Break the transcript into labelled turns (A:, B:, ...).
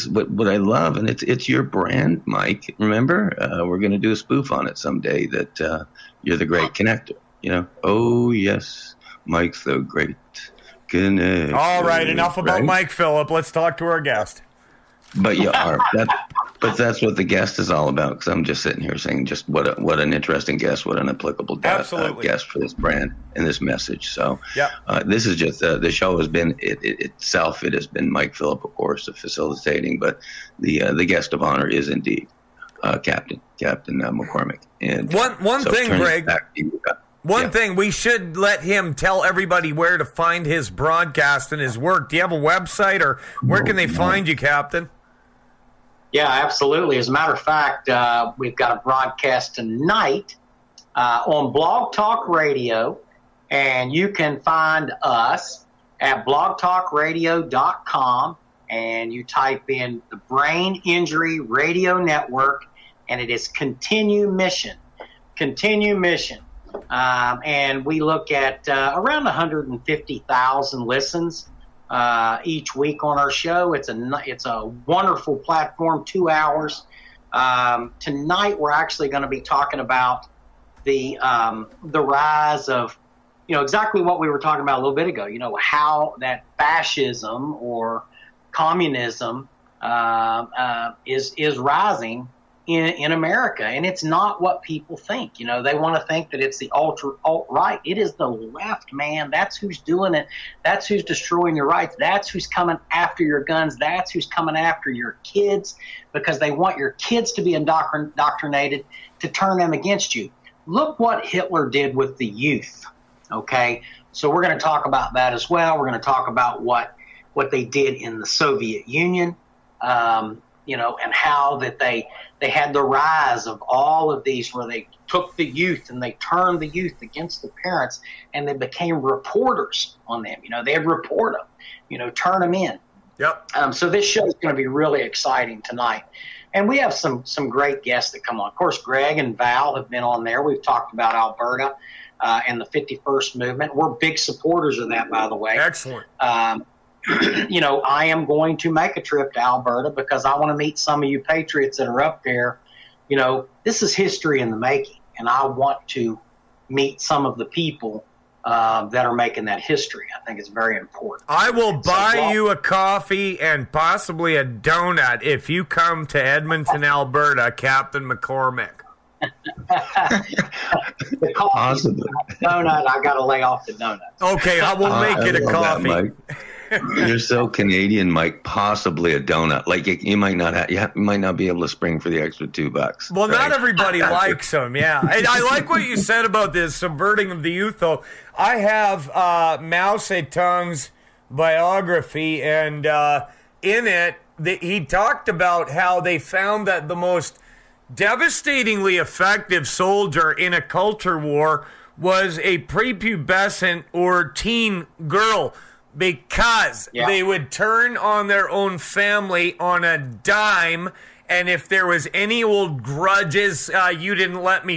A: what I love, and it's your brand, Mike. Remember, we're going to do a spoof on it someday. That you're the great connector. Oh yes, Mike's the great connector.
B: All right, enough about Mike Filip. Let's talk to our guest.
A: But you are. But that's what the guest is all about. Because I'm just sitting here saying, just what an interesting guest, what an applicable guest for this brand and this message. So, this is just the show has been itself. It has been Mike Filip, of course, facilitating, but the guest of honor is indeed Captain McCormick. And
B: one thing, Greg. One thing, we should let him tell everybody where to find his broadcast and his work. Do you have a website, or where can they find you, Captain?
C: Yeah, absolutely. As a matter of fact, we've got a broadcast tonight on Blog Talk Radio, and you can find us at blogtalkradio.com, and you type in the Brain Injury Radio Network, and it is Continue Mission. And we look at around 150,000 listens each week on our show. It's a wonderful platform, 2 hours. Tonight we're actually going to be talking about the rise of, exactly what we were talking about a little bit ago, how that fascism or communism is rising in America, and it's not what people think. They want to think that it's the alt-right. It is the left, man. That's who's doing it. That's who's destroying your rights. That's who's coming after your guns. That's who's coming after your kids, because they want your kids to be indoctrinated to turn them against you. Look what Hitler did with the youth, okay? So we're going to talk about that as well. We're going to talk about what they did in the Soviet Union, and how that they had the rise of all of these, where they took the youth and they turned the youth against the parents, and they became reporters on them. They'd report them, turn them in.
B: Yep.
C: So this show is going to be really exciting tonight. And we have some great guests that come on. Of course, Greg and Val have been on there. We've talked about Alberta and the 51st movement. We're big supporters of that, by the way.
B: Excellent.
C: I am going to make a trip to Alberta because I want to meet some of you patriots that are up there. This is history in the making, and I want to meet some of the people that are making that history. I think it's very important.
B: I will buy you a coffee and possibly a donut if you come to Edmonton, Alberta, Captain McCormick.
C: The coffee, donut, I got to lay off the donuts.
B: Okay, I will make it a coffee.
A: That, you're so Canadian, Mike. Possibly a donut. Like you might not be able to spring for the extra $2.
B: Well,
A: right?
B: Not everybody likes them. Yeah, and I like what you said about this subverting of the youth. Though I have Mao Zedong's biography, and in it, he talked about how they found that the most devastatingly effective soldier in a culture war was a prepubescent or teen girl, because they would turn on their own family on a dime, and if there was any old grudges, you didn't let me